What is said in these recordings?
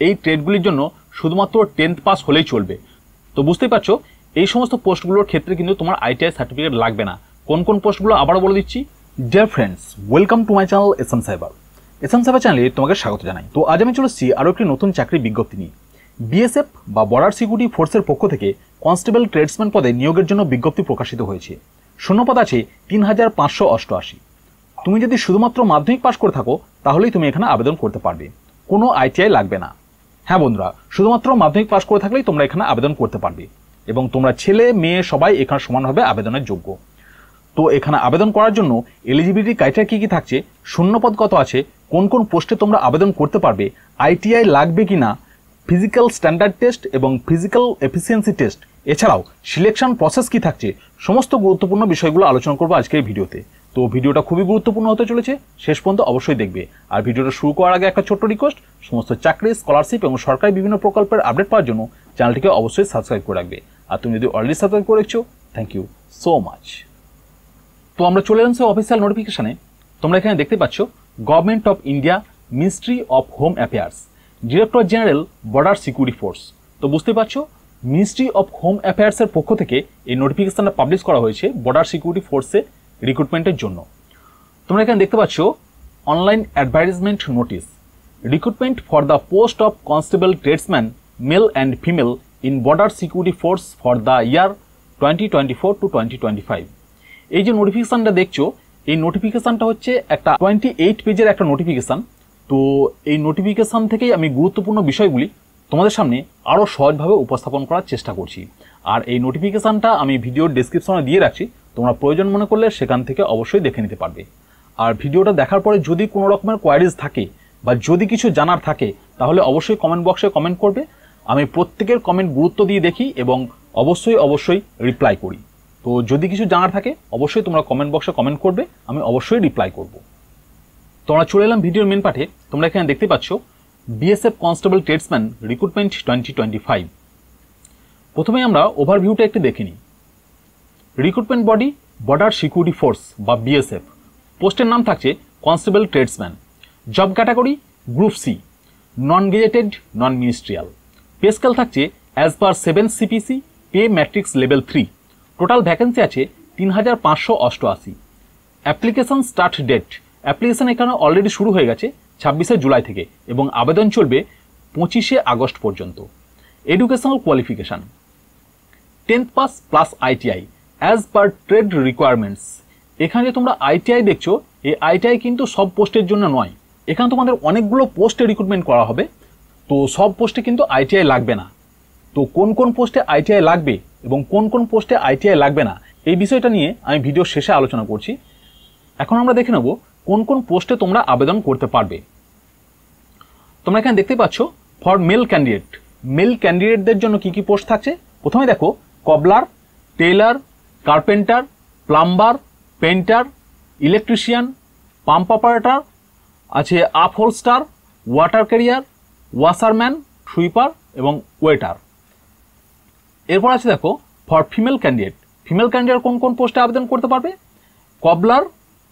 এই ট্রেডগুলির জন্য শুধুমাত্র 10th পাস হলেই চলবে। তো বুঝতেই পারছো এই সমস্ত পোস্টগুলোর ক্ষেত্রে কিন্তু তোমার আইটিআই সার্টিফিকেট লাগবে না। কোন কোন পোস্টগুলো আবারও বলে দিচ্ছি। Dear friends, welcome to my channel SM cyber. SM cyber চ্যানেলে তোমাকে স্বাগত জানাই। তো আজ আমি চলে এসেছি আরও একটি নতুন চাকরির বিজ্ঞপ্তি নিয়ে। বিএসএফ বা বর্ডার সিকিউরিটি ফোর্সের পক্ষ থেকে কনস্টেবল ট্রেডসম্যান পদে নিয়োগের জন্য বিজ্ঞপ্তি প্রকাশিত হয়েছে। শূন্যপদ আছে 3588। তুমি যদি শুধুমাত্র মাধ্যমিক পাস করে থাকো তাহলেই তুমি এখানে আবেদন করতে পারবে, কোনো আইটিআই লাগবে না। হ্যাঁ বন্ধুরা, শুধুমাত্র মাধ্যমিক পাস করে থাকলেই তোমরা এখানে আবেদন করতে পারবে এবং তোমরা ছেলে মেয়ে সবাই এখানে সমানভাবে আবেদনের যোগ্য। তো এখানে আবেদন করার জন্য এলিজিবিলিটি ক্রাইটেরিয়া কী কী থাকছে, শূন্যপদ কত আছে, কোন কোন পোস্টে তোমরা আবেদন করতে পারবে, আইটিআই লাগবে কি না, ফিজিক্যাল স্ট্যান্ডার্ড টেস্ট এবং ফিজিক্যাল এফিসিয়েন্সি টেস্ট, এছাড়াও সিলেকশন প্রসেস কি থাকছে, সমস্ত গুরুত্বপূর্ণ বিষয়গুলো আলোচনা করবো আজকের এই ভিডিওতে। তো ভিডিওটা খুবই গুরুত্বপূর্ণ হতে চলেছে, শেষ পর্যন্ত অবশ্যই দেখবে। আর ভিডিওটা শুরু করার আগে একটা ছোট্ট রিকোয়েস্ট, সমস্ত চাকরি, স্কলারশিপ এবং সরকারি বিভিন্ন প্রকল্পের আপডেট পাওয়ার জন্য চ্যানেলটিকে অবশ্যই সাবস্ক্রাইব করে রাখবে। আর তুমি যদি অলরেডি সাবস্ক্রাইব করেছো, থ্যাংক ইউ সো মাচ। তো আমরা চলে এলাম অফিসিয়াল নোটিফিকেশানে। তোমরা এখানে দেখতে পাচ্ছ government of India, ministry of home affairs, director general, border security force. তো বুঝতে পারছো মিনিস্ট্রি অফ হোম অ্যাফেয়ার্সের পক্ষ থেকে এই নোটিফিকেশনটা পাবলিশ করা হয়েছে বর্ডার সিকিউরিটি ফোর্সে রিক্রুটমেন্টের জন্য। তোমরা এখানে দেখতে পাচ্ছ online advertisement notice, recruitment for the post of constable tradesman male and female in border security force for the year 2024 to 2025। এই যে নোটিফিকেশানটা দেখছো, এই নোটিফিকেশানটা হচ্ছে একটা 28 পেজের একটা নোটিফিকেশান। তো এই নোটিফিকেশান থেকেই আমি গুরুত্বপূর্ণ বিষয়গুলি তোমাদের সামনে আরও সহজভাবে উপস্থাপন করার চেষ্টা করছি। আর এই নোটিফিকেশানটা আমি ভিডিওর ডেসক্রিপশনে দিয়ে রাখছি, তোমরা প্রয়োজন মনে করলে সেখান থেকে অবশ্যই দেখে নিতে পারবে। আর ভিডিওটা দেখার পরে যদি কোনো রকমের কোয়ারিজ থাকে বা যদি কিছু জানার থাকে তাহলে অবশ্যই কমেন্ট বক্সে কমেন্ট করবে। আমি প্রত্যেকের কমেন্ট গুরুত্ব দিয়ে দেখি এবং অবশ্যই রিপ্লাই করি। তো যদি কিছু জানার থাকে অবশ্যই তোমরা কমেন্ট বক্সে কমেন্ট করবে, আমি অবশ্যই রিপ্লাই করব। তোমরা চলে এলাম ভিডিওর মেন পার্টে। তোমরা এখানে দেখতে পাচ্ছ বিএসএফ কনস্টেবল ট্রেডসম্যান রিক্রুটমেন্ট 2025। প্রথমে আমরা ওভারভিউটা একটু দেখে নিই। Recruitment body border security force বা বিএসএফ, পোস্টের নাম থাকছে constable tradesman, job category group C, non gazetted, non ministerial. Pay scale থাকছে as per 7 CPC, pay matrix level 3। Total vacancy আছে 3588। অ্যাপ্লিকেশন স্টার্ট ডেট, অ্যাপ্লিকেশন এখানে অলরেডি শুরু হয়ে গেছে 26শে জুলাই থেকে এবং আবেদন চলবে 25শে আগস্ট পর্যন্ত। Educational qualification 10th pass plus ITI as per trade requirements. এখানে যে তোমরা আইটিআই দেখছো, এই আইটিআই কিন্তু সব পোস্টের জন্য নয়। এখানে তোমাদের অনেকগুলো পোস্টে রিক্রুটমেন্ট করা হবে, তো সব পোস্টে কিন্তু আইটিআই লাগবে না। তো কোন কোন পোস্টে আইটিআই লাগবে এবং কোন কোন পোস্টে আইটিআই লাগবে না এই বিষয়টা নিয়ে আমি ভিডিও শেষে আলোচনা করছি। এখন আমরা দেখে নেব কোন কোন পোস্টে তোমরা আবেদন করতে পারবে। তোমরা এখানে দেখতে পাচ্ছ ফর মেল ক্যান্ডিডেট, মেল ক্যান্ডিডেটদের জন্য কি কি পোস্ট থাকছে। প্রথমে দেখো কবলার, Taylor, carpenter, plumber, painter, electrician, pump operator আছে, আপহোলস্টার, ওয়াটার ক্যারিয়ার, ওয়াশারম্যান, সুইপার এবং ওয়েটার। এরপর আছে দেখো for female candidate, female candidate কোন কোন পোস্টে আবেদন করতে পারবে, কবলার,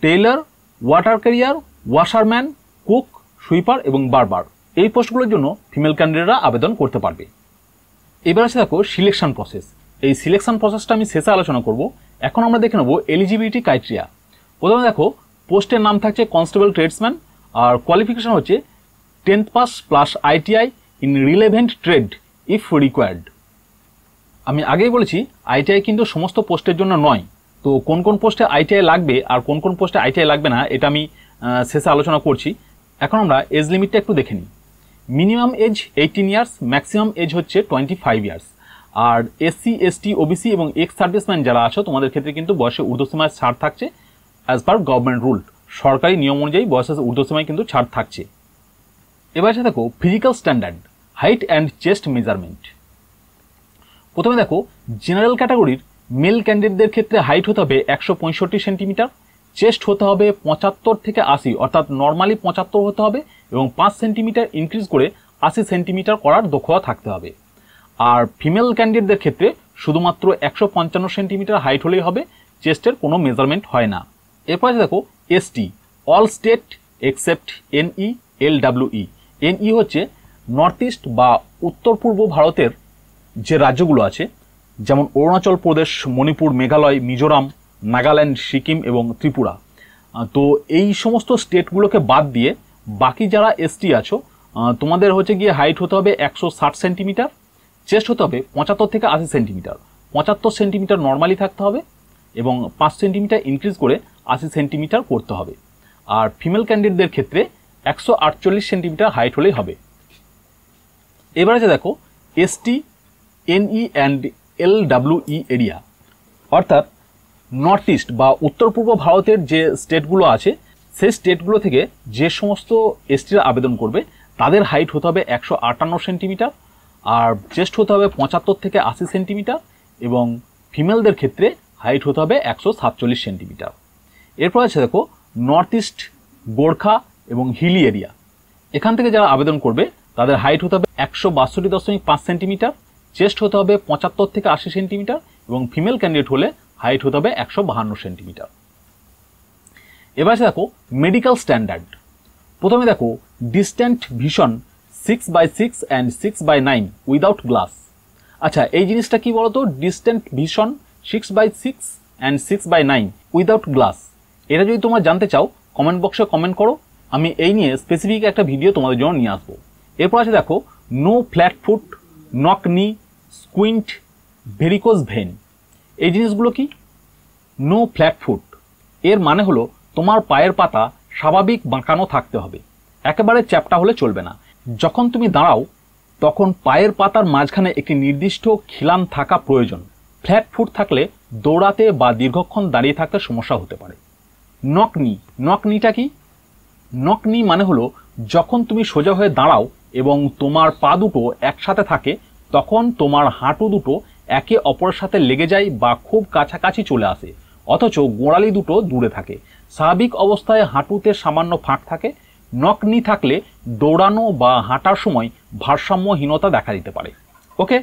Taylor, water career, washerman, cook, sweeper এবং বারবার। এই পোস্টগুলোর জন্য ফিমেল ক্যান্ডিডেটরা আবেদন করতে পারবে। এবার আছে দেখো সিলেকশন প্রসেস। এই সিলেকশন প্রসেসটা আমি শেষে আলোচনা করব। এখন আমরা দেখে নেব এলিজিবিলিটি ক্রাইটেরিয়া। প্রথমে দেখো পোস্টের নাম থাকছে কনস্টেবল ট্রেডসম্যান আর কোয়ালিফিকেশন হচ্ছে 10th pass plus ITI in relevant trade if required. আমি আগেই বলেছি আইটিআই কিন্তু সমস্ত পোস্টের জন্য নয়। তো কোন কোন পোস্টে আইটিআই লাগবে আর কোন কোন পোস্টে আইটিআই লাগবে না এটা আমি শেষে আলোচনা করছি। এখন আমরা এজ লিমিটটা একটু দেখে নিই। Minimum age 18 years, maximum age হচ্ছে 25 ইয়ার্স। আর এসসি, এসটি, ওবিসি এবং এক্স সার্ভিসম্যান যারা আছো তোমাদের ক্ষেত্রে কিন্তু বয়সে ঊর্ধ্বসীমায় ছাড় থাকছে অ্যাজ পার গভর্নমেন্ট রুল। সরকারি নিয়ম অনুযায়ী বয়সের ঊর্ধ্বসীমায় কিন্তু ছাড় থাকছে। এবার আছে দেখো physical standard, height and chest measurement. প্রথমে দেখো জেনারেল ক্যাটাগরির মেল ক্যান্ডিডেটদের ক্ষেত্রে হাইট হতে হবে 165 সেন্টিমিটার, চেস্ট হতে হবে 75 থেকে 80, অর্থাৎ নর্মালি 75 হতে হবে এবং 5 সেন্টিমিটার ইনক্রিজ করে 80 সেন্টিমিটার করার দক্ষতা থাকতে হবে। আর ফিমেল ক্যান্ডিডেটদের ক্ষেত্রে শুধুমাত্র 155 সেন্টিমিটার হাইট হলেই হবে, চেস্টের কোনো মেজারমেন্ট হয় না। এরপরে দেখো ST, all state except NE, LWE। NE হচ্ছে নর্থ ইস্ট বা উত্তর পূর্ব ভারতের যে রাজ্যগুলো আছে, যেমন অরুণাচল প্রদেশ, মণিপুর, মেঘালয়, মিজোরাম, নাগাল্যান্ড, সিকিম এবং ত্রিপুরা, তো এই সমস্ত স্টেটগুলোকে বাদ দিয়ে বাকি যারা এসটি আছো, তোমাদের হচ্ছে গিয়ে হাইট হতে হবে 160 সেন্টিমিটার, চেস্ট হতে হবে 75 থেকে 80 সেন্টিমিটার, 75 সেন্টিমিটার নর্মালি থাকতে হবে এবং 5 সেন্টিমিটার ইনক্রিজ করে 80 সেন্টিমিটার করতে হবে। আর ফিমেল ক্যান্ডিডেটদের ক্ষেত্রে 148 সেন্টিমিটার হাইট হলেই হবে। এবার আছে দেখো এসটি, এনই অ্যান্ড এলডব্লিউই এরিয়া, অর্থাৎ নর্থ ইস্ট বা উত্তর পূর্ব ভারতের যে স্টেটগুলো আছে সেই স্টেটগুলো থেকে যে সমস্ত এসটিরা আবেদন করবে তাদের হাইট হতে হবে 158 সেন্টিমিটার, আর চেস্ট হতে হবে 75 থেকে 80 সেন্টিমিটার এবং ফিমেলদের ক্ষেত্রে হাইট হতে হবে 147 সেন্টিমিটার। এরপর আছে দেখো নর্থ ইস্ট, গোর্খা এবং হিলি এরিয়া, এখান থেকে যারা আবেদন করবে তাদের হাইট হতে হবে 162.5 সেন্টিমিটার, চেস্ট হতে হবে 75 থেকে 80 সেন্টিমিটার এবং ফিমেল ক্যান্ডিডেট হলে হাইট হতে হবে 152 সেন্টিমিটার। এবার আছে দেখো মেডিকেল স্ট্যান্ডার্ড। প্রথমে দেখো distant vision 6x6 and 6x9 without glass. আচ্ছা, এই জিনিসটা কি বলতো? Distant vision 6x6 and 6x9 without glass, এটা যদি তোমরা জানতে চাও কমেন্ট বক্সে কমেন্ট করো, আমি এই নিয়ে স্পেসিফিক একটা ভিডিও তোমাদের জন্য নিয়ে আসবো। এরপর আছে দেখো নো ফ্ল্যাট ফুট, নক নি, স্কুইন্ট, ভেরিকোজ ভেন। এই জিনিসগুলো কি? নো ফ্ল্যাট ফুট এর মানে হলো তোমার পায়ের পাতা স্বাভাবিক বাঁকানো থাকতে হবে, একেবারে চ্যাপ্টা হলে চলবে না। যখন তুমি দাঁড়াও তখন পায়ের পাতার মাঝখানে একটি নির্দিষ্ট খিলান থাকা প্রয়োজন। ফ্ল্যাট ফুট থাকলে দৌড়াতে বা দীর্ঘক্ষণ দাঁড়িয়ে থাকতে সমস্যা হতে পারে। নক নি, নক নিটা কি? নক নি মানে হলো যখন তুমি সোজা হয়ে দাঁড়াও এবং তোমার পা দুটো একসাথে থাকে তখন তোমার হাঁটু দুটো একে অপরের সাথে লেগে যায় বা খুব কাছাকাছি চলে আসে, অথচ গোড়ালি দুটো দূরে থাকে। স্বাভাবিক অবস্থায় হাঁটুতে সামান্য ফাঁক থাকে। নক নি থাকলে দৌড়ানো বা হাঁটার সময় ভারসাম্যহীনতা দেখা দিতে পারে। ওকে,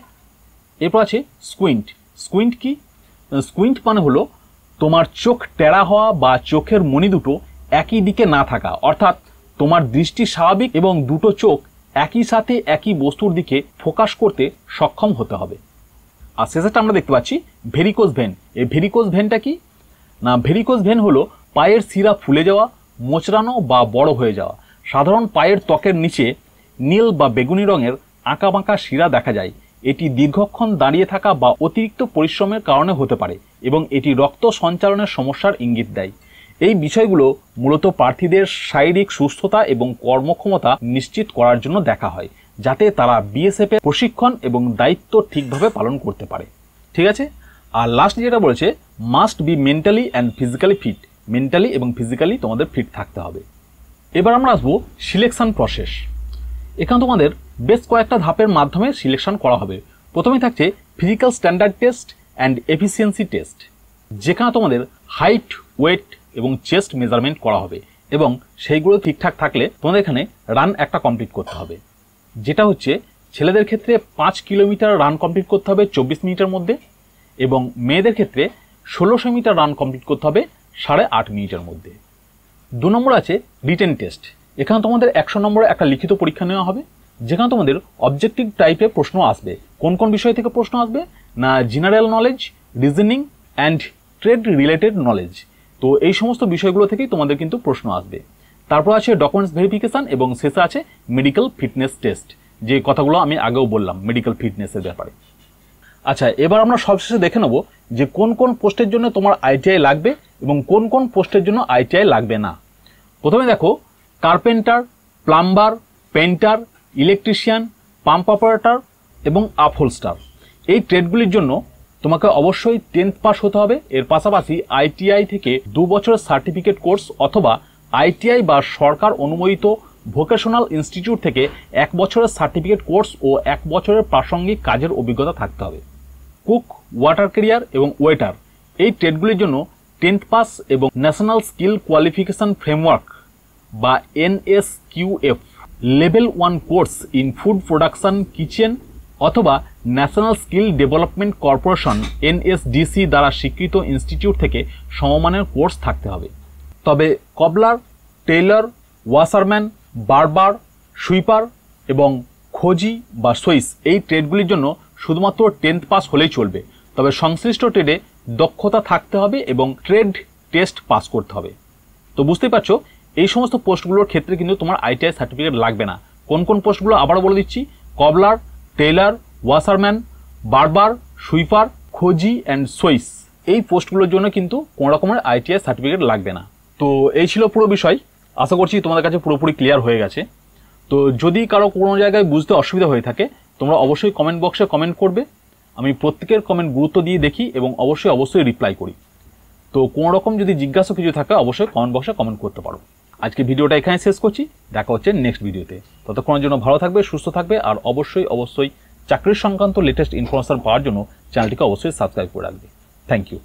এরপর আছে স্কুইন্ট। স্কুইন্ট কি? স্কুইন্ট মানে হলো তোমার চোখ টেরা হওয়া বা চোখের মণি দুটো একই দিকে না থাকা, অর্থাৎ তোমার দৃষ্টি স্বাভাবিক এবং দুটো চোখ একই সাথে একই বস্তুর দিকে ফোকাস করতে সক্ষম হতে হবে। আর শেষেরটা আমরা দেখতে পাচ্ছি ভেরিকোজ ভেন। এই ভেরিকোজ ভেনটা কি না? ভেরিকোজ ভেন হলো পায়ের শিরা ফুলে যাওয়া, মোচড়ানো বা বড় হয়ে যাওয়া। সাধারণ পায়ের ত্বকের নিচে নীল বা বেগুনি রঙের আঁকা বাঁকা শিরা দেখা যায়। এটি দীর্ঘক্ষণ দাঁড়িয়ে থাকা বা অতিরিক্ত পরিশ্রমের কারণে হতে পারে এবং এটি রক্ত সঞ্চালনের সমস্যার ইঙ্গিত দেয়। এই বিষয়গুলো মূলত প্রার্থীদের শারীরিক সুস্থতা এবং কর্মক্ষমতা নিশ্চিত করার জন্য দেখা হয়, যাতে তারা বিএসএফ এর প্রশিক্ষণ এবং দায়িত্ব ঠিকভাবে পালন করতে পারে। ঠিক আছে? আর লাস্ট যেটা বলেছে must be mentally and physically fit. Mentally এবং ফিজিক্যালি তোমাদের ফিট থাকতে হবে। এবার আমরা আসবো সিলেকশন প্রসেস। এখানে তোমাদের বেশ কয়েকটা ধাপের মাধ্যমে সিলেকশন করা হবে। প্রথমেই থাকছে physical standard test and efficiency test, যেখানে তোমাদের হাইট, ওয়েট এবং চেস্ট মেজারমেন্ট করা হবে এবং সেইগুলো ঠিকঠাক থাকলে তোমাদের এখানে রান একটা কমপ্লিট করতে হবে, যেটা হচ্ছে ছেলেদের ক্ষেত্রে 5 কিলোমিটার রান কমপ্লিট করতে হবে 24 মিনিটের মধ্যে এবং মেয়েদের ক্ষেত্রে 1600 মিটার রান কমপ্লিট করতে হবে 8.5 মিনিটের মধ্যে। 2 নম্বর আছে রিটেন টেস্ট। এখানে তোমাদের 100 নম্বরের একটা লিখিত পরীক্ষা নেওয়া হবে, যেখানে তোমাদের অবজেক্টিভ টাইপের প্রশ্ন আসবে। কোন কোন বিষয় থেকে প্রশ্ন আসবে না? General knowledge, reasoning and trade related knowledge. তো এই সমস্ত বিষয়গুলো থেকেই তোমাদের কিন্তু প্রশ্ন আসবে। তারপর আছে ডকুমেন্টস ভেরিফিকেশন এবং শেষে আছে মেডিকেল ফিটনেস টেস্ট, যে কথাগুলো আমি আগেও বললাম মেডিকেল ফিটনেসের ব্যাপারে। আচ্ছা, এবার আমরা সবশেষে দেখে নেব যে কোন কোন পোস্টের জন্য তোমার আইটিআই লাগবে এবং কোন কোন পোস্টের জন্য আইটিআই লাগবে না। প্রথমে দেখো carpenter, plumber, painter, electrician, pump operator এবং আপহোলস্টার। এই ট্রেডগুলির জন্য তোমাকে অবশ্যই 10th পাস হতে হবে। এর পাশাপাশি আইটিআই থেকে 2 বছরের সার্টিফিকেট কোর্স অথবা আইটিআই বা সরকার অনুমোদিত ভোকেশনাল ইনস্টিটিউট থেকে 1 বছরের সার্টিফিকেট কোর্স ও 1 বছরের প্রাসঙ্গিক কাজের অভিজ্ঞতা থাকতে হবে। কুক, ওয়াটার ক্যারিয়ার এবং ওয়েটার এই ট্রেডগুলির জন্য 10th পাস এবং ন্যাশনাল স্কিল কোয়ালিফিকেশন ফ্রেমওয়ার্ক বা NSQF level 1 course in food production kitchen অথবা national skill development corporation NSDC দ্বারা স্বীকৃত ইনস্টিটিউট থেকে সমমানের কোর্স থাকতে হবে। তবে কবলার, টেইলর, ওয়াশারম্যান, বারবার, সুইপার এবং খোঁজি বা সুইস এই ট্রেডগুলির জন্য শুধুমাত্র 10th পাস হলেই চলবে, তবে সংশ্লিষ্ট ট্রেডে দক্ষতা থাকতে হবে এবং ট্রেড টেস্ট পাস করতে হবে। তো বুঝতেই পারছো এই সমস্ত পোস্টগুলোর ক্ষেত্রে কিন্তু তোমার আইটিআই সার্টিফিকেট লাগবে না। কোন কোন পোস্টগুলো আবারও বলে দিচ্ছি: কবলার, টেইলার, ওয়াশারম্যান, বারবার, সুইপার, খোঁজি অ্যান্ড সুইস। এই পোস্টগুলোর জন্য কিন্তু কোনো রকমের আইটিআই সার্টিফিকেট লাগবে না। তো এই ছিল পুরো বিষয়। আশা করছি তোমাদের কাছে পুরোপুরি ক্লিয়ার হয়ে গেছে। তো যদি কারো কোনো জায়গায় বুঝতে অসুবিধা হয়ে থাকে তোমরা অবশ্যই কমেন্ট বক্সে কমেন্ট করবে। আমি প্রত্যেকের কমেন্ট গুরুত্ব দিয়ে দেখি এবং অবশ্যই রিপ্লাই করি। তো কোনো রকম যদি জিজ্ঞাসা কিছু থাকে অবশ্যই কমেন্ট বক্সে কমেন্ট করতে পারো। আজকে ভিডিওটা এখানে শেষ করছি, দেখা হচ্ছে নেক্সট ভিডিওতে। ততক্ষণের জন্য ভালো থাকবে, সুস্থ থাকবে, আর অবশ্যই চাকরির সংক্রান্ত লেটেস্ট ইনফরমেশন পাওয়ার জন্য চ্যানেলটিকে অবশ্যই সাবস্ক্রাইব করে রাখবে। Thank you.